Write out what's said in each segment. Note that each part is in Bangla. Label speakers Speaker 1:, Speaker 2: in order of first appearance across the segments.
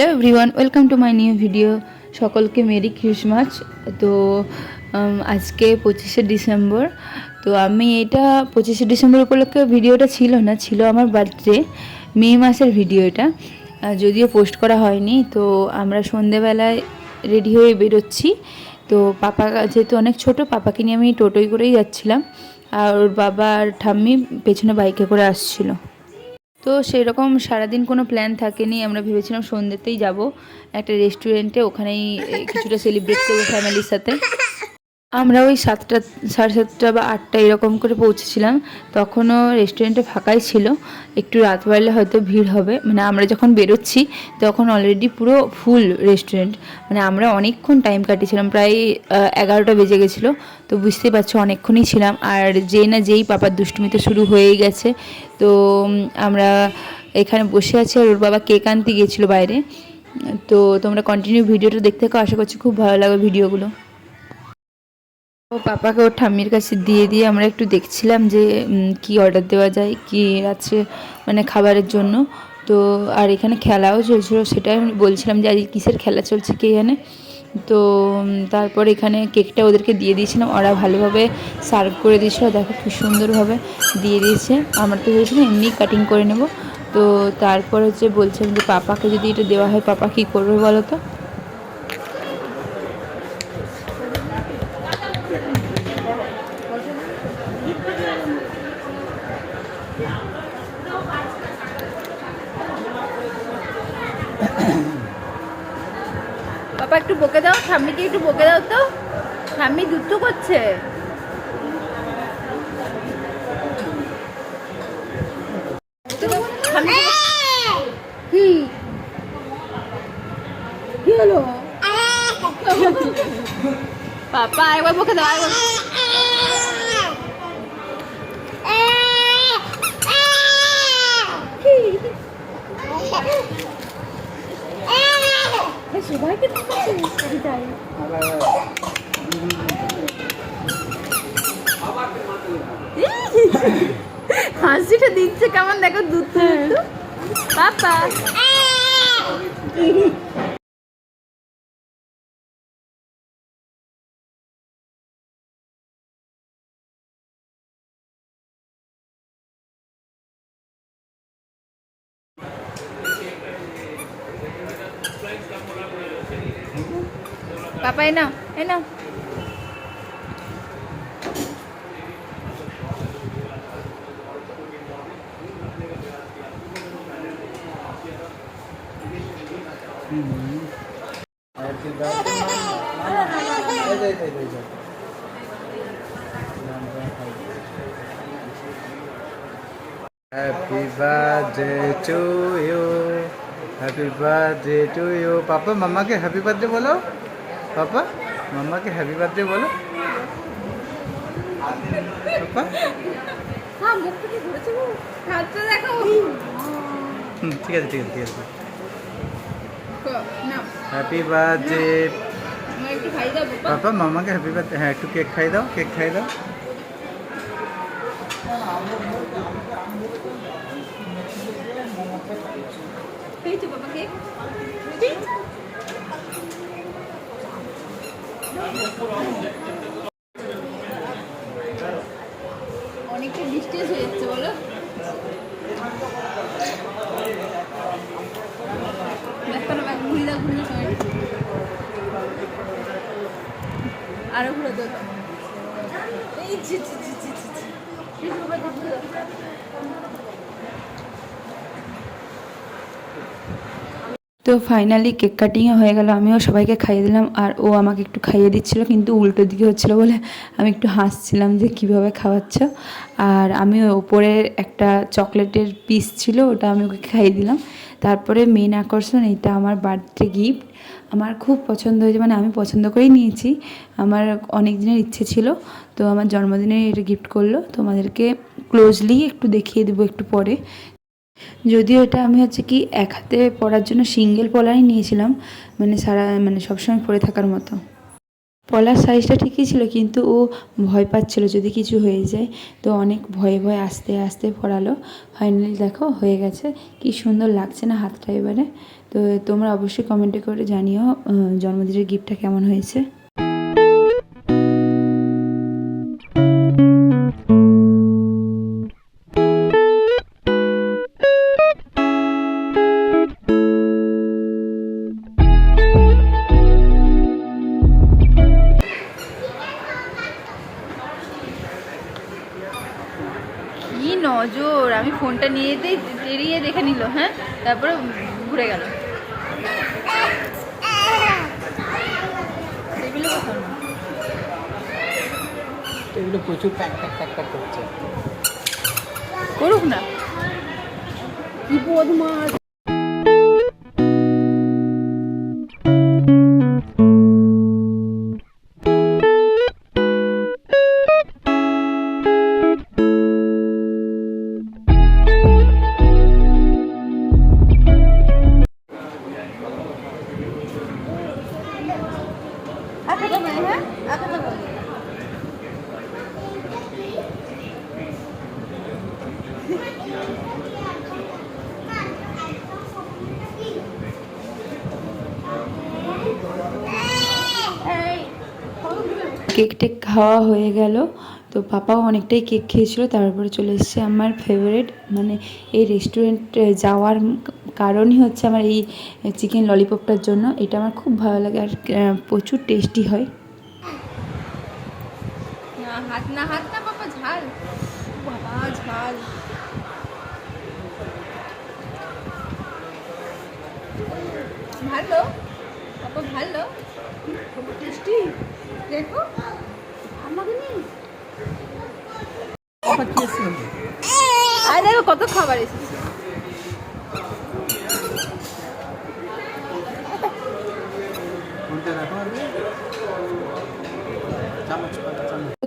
Speaker 1: Hello everyone, welcome to my new video. সকলকে মেরি ক্রিসমাস। তো আজকে 25শে ডিসেম্বর। তো আমি এটা 25শে ডিসেম্বর উপলক্ষে ভিডিওটা ছিল না, ছিল আমার বার্থডে, মে মাসের ভিডিও এটা। যদিও পোস্ট করা হয়নি। তো আমরা সন্ধেবেলায় রেডি হয়ে বেরোচ্ছি। তো পাপা যেহেতু অনেক ছোট, পাপাকে নিয়ে আমি টোটোয় করেই যাচ্ছিলাম, আর ওর বাবা আর ঠাম্মি পেছনে বাইকে করে আসছিলো। তো সেরকম সারাদিন কোনো প্ল্যান থাকেনি। আমরা ভেবেছিলাম সন্ধ্যেতেই যাব একটা রেস্টুরেন্টে, ওখানেই কিছুটা সেলিব্রেট করবো ফ্যামিলির সাথে। আমরা ওই 7টা, 7:30 বা 8টা এরকম করে পৌঁছেছিলাম। তখনও রেস্টুরেন্টে ফাঁকাই ছিল। একটু রাত বাড়লে হয়তো ভিড় হবে, মানে আমরা যখন বেরোচ্ছি তখন অলরেডি পুরো ফুল রেস্টুরেন্ট। মানে আমরা অনেকক্ষণ টাইম কাটিয়েছিলাম, প্রায় 11টা বেজে গেছিলো। তো বুঝতেই পারছো অনেকক্ষণই ছিলাম, আর যেই পাপার দুষ্টুমি তো শুরু হয়েই গেছে। তো আমরা এখানে বসে আছি, আর ওর বাবা কেক আনতে গিয়েছিলো বাইরে। তো তোমরা কন্টিনিউ ভিডিওটা দেখতে থাকো, আশা করছি খুব ভালো লাগবে ভিডিওগুলো। ও পাপাকে ওর ঠাম্মির কাছে দিয়ে আমরা একটু দেখছিলাম যে কি অর্ডার দেওয়া যায়, কি আছে মানে খাবারের জন্য। তো আর এখানে খেলাও চলছিল, সেটাই আমি বলছিলাম যে আজ কিসের খেলা চলছে কে জানে। তো তারপর এখানে কেকটা ওদেরকে দিয়ে দিয়েছিলাম, ওরা ভালোভাবে সার্ভ করে দিয়েছিল। দেখো খুব সুন্দরভাবে দিয়ে দিয়েছে। আমরা তো ভেবেছিলাম এমনি কাটিং করে নেব। তো তারপর বলছিলাম যে পাপাকে যদি এটা দেওয়া হয় পাপা কী করবে বলো তো। পাপা একটু বকে দাও, ঠাম্মিকে একটু বকে দাও তো, ঠাম্মি দুধ করছে। কি কি হলো পাপা, একবার বকে দাও, একবার। সবাইকে হাসিটা দিচ্ছে কেমন দেখো, দুধ পাপা। পাপা এনাও এনাও।
Speaker 2: Happy birthday to you. Happy birthday to you. पापा मम्मा के हैप्पी बर्थडे बोलो। पापा मम्मा के हैप्पी बर्थडे बोलो। पापा
Speaker 1: হ্যাঁ, মুখটা কি ঘুরেছে গো, হাতটা দেখো।
Speaker 2: ঠিক আছে ঠিক আছে ঠিক আছে।
Speaker 1: না
Speaker 2: हैप्पी बर्थडे
Speaker 1: मैं একটু খাই দাও বাবা।
Speaker 2: पापा मम्मा के हैप्पी बर्थडे। हाँ একটু केक खाई दाओ, केक खाई दाओ।
Speaker 1: খেয়েছো বাবা কেক? অনেকটা ডিস্টেন্স হয়ে যাচ্ছে বলো। দেখো না ব্যাগ ঘুরে দাও, ঘুরে সময় আরো ঘুরে দাও। এই ছি ছি ছি ছি ছি ছি। তো ফাইনালি কেক কাটিংও হয়ে গেল, আমিও সবাইকে খাইয়ে দিলাম, আর ও আমাকে একটু খাইয়ে দিচ্ছিল, কিন্তু উল্টো দিকে হচ্ছিলো বলে আমি একটু হাসছিলাম যে কীভাবে খাওয়াচ্ছ। আর আমি ওপরে একটা চকলেটের পিস ছিল, ওটা আমি ওকে খাইয়ে দিলাম। তারপরে মেন আকর্ষণ, এটা আমার বার্থডে গিফট। আমার খুব পছন্দ হয়েছে, মানে আমি পছন্দ করেই নিয়েছি, আমার অনেক দিনের ইচ্ছে ছিল। তো আমার জন্মদিনে এটা গিফট করলো, তোমাদেরকে ক্লোজলি একটু দেখিয়ে দেবো একটু পরে। যদিও এটা আমি কি এক হাতে পরার জন্য সিঙ্গেল পলারই নিয়েছিলাম, মানে সবসময় পরে থাকার মতো। পলার সাইজটা ঠিকই ছিল, কিন্তু ও ভয় পাচ্ছিল যদি কিছু হয়ে যায়। তো অনেক ভয়ে ভয়ে আস্তে আস্তে পরালো। ফাইনালি দেখো হয়ে গেছে, কি সুন্দর লাগছে না হাতটা এবারে। তো তোমরা অবশ্যই কমেন্টে করে জানিও জন্মদিনের গিফটটা কেমন হয়েছে। কি নজর, আমি ফোনটা নিয়ে যেতেই তেড়িয়ে দেখে নিল, হ্যাঁ, তারপরে ঘুরে গেল।
Speaker 2: এগুলো প্রচুর প্যাক প্যাক প্যাক প্যাক করছে।
Speaker 1: করুক না,
Speaker 3: কি বদমাস।
Speaker 1: কেক টেক খাওয়া হয়ে গেল। তো পাপাও অনেকটাই কেক খেয়েছিল, তারপরে চলে এসেছে আমার ফেভারিট, মানে এই রেস্টুরেন্টে যাওয়ার কারণই হচ্ছে আমার এই চিকেন ললিপপটার জন্য। এটা আমার খুব ভালো লাগে আর প্রচুর টেস্টি হয়।
Speaker 3: হাত না বাবা, ঝাল বাবা, ঝাল। ভালো বাবা, ভালো, খুব টেস্টি। দেখো আমাকে নিন, আর দেখো কত খাবার এসেছে।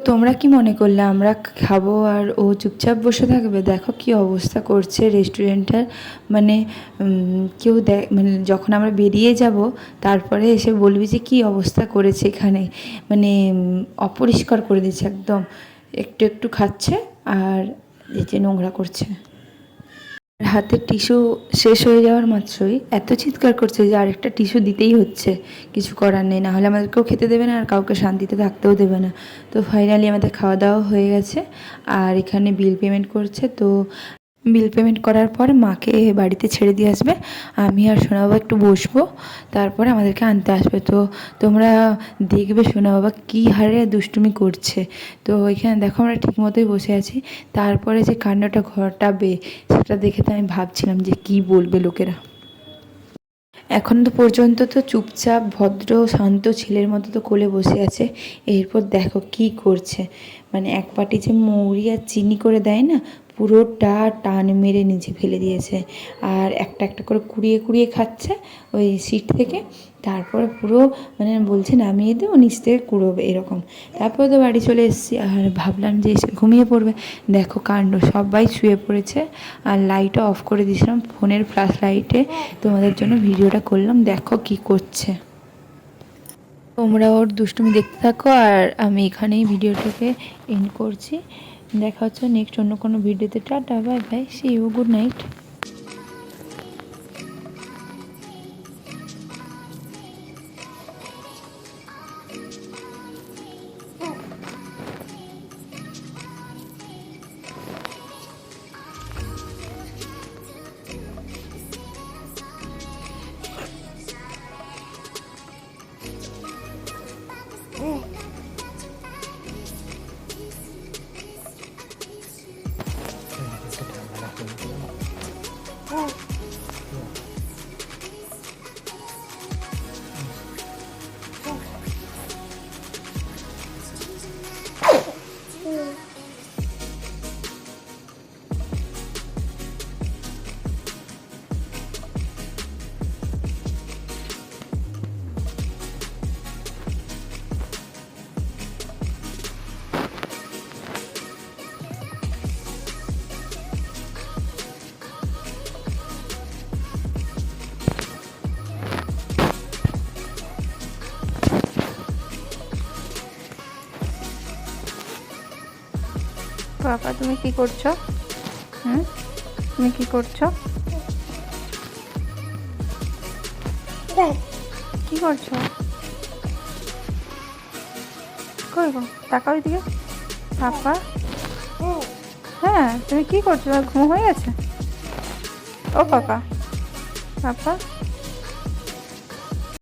Speaker 1: তোমরা কি মনে করলে আমরা খাবো আর ও চুপচাপ বসে থাকবে? দেখো কি অবস্থা করছে রেস্টুরেন্টটার, মানে কেউ মানে যখন আমরা বেরিয়ে যাব তারপরে এসে বলবি যে কি অবস্থা করেছে এখানে, মানে অপরিষ্কার করে দিচ্ছে একদম। একটু একটু খাচ্ছে আর এই যে নোংরা করছে। হাতের টিস্যু শেষ হয়ে যাওয়ার মাত্রই এত চিৎকার করছে যে আরেকটা টিস্যু দিতেই হচ্ছে, কিছু করার নেই, নাহলে আমাদেরকেও খেতে দেবে না আর কাউকে শান্তিতে থাকতেও দেবে না। তো ফাইনালি আমাদের খাওয়া দাওয়া হয়ে গেছে আর এখানে বিল পেমেন্ট করছে। তো বিল পেমেন্ট করার পর মাকে বাড়িতে ছেড়ে দিয়ে আসবে, আমি আর সোনা বাবা একটু বসবো, তারপরে আমাদেরকে আনতে আসবে। তো তোমরা দেখবে সোনা বাবা কী হারে দুষ্টুমি করছে। তো এখানে দেখো আমরা ঠিক মতোই বসে আছি, তারপরে যে কান্নাটা ঘটাবে সেটা দেখে তো আমি ভাবছিলাম যে কি বলবে লোকেরা। এখন তো পর্যন্ত তো চুপচাপ ভদ্র শান্ত ছেলের মতো তো কোলে বসে আছে, এরপর দেখো কি করছে, মানে এক বাটি যে মৌরি আর চিনি করে দেয় না, পুরোটা টান মেরে নিচে ফেলে দিয়েছে আর একটা একটা করে কুড়িয়ে কুড়িয়ে খাচ্ছে ওই সিট থেকে। তারপরে পুরো মানে বলছে নামিয়ে দেবো, নিচ থেকে কুড়োবে এরকম। তারপরে তো বাড়ি চলে এসেছি আর ভাবলাম যে এসে ঘুমিয়ে পড়বে। দেখো কাণ্ড, সবাই শুয়ে পড়েছে আর লাইটও অফ করে দিয়েছিলাম, ফোনের ফ্ল্যাশ লাইটে তোমাদের জন্য ভিডিওটা করলাম। দেখো কি করছে, তোমরা ওর দুষ্টুমি দেখতে থাকো আর আমি এখানেই ভিডিওটাকে এন্ড করছি। দেখা হচ্ছে নেক্সট অন্য কোনো ভিডিওতে। Ta-ta, bye bye, see you, good night. পাপা তুমি কি করছো? তুমি কি করছো? কি করছো? কই গো, তাকাও এদিকে। পাপা, হ্যাঁ তুমি কি করছো? তোমার ঘুম হয়ে গেছে? ও পাপা, পাপা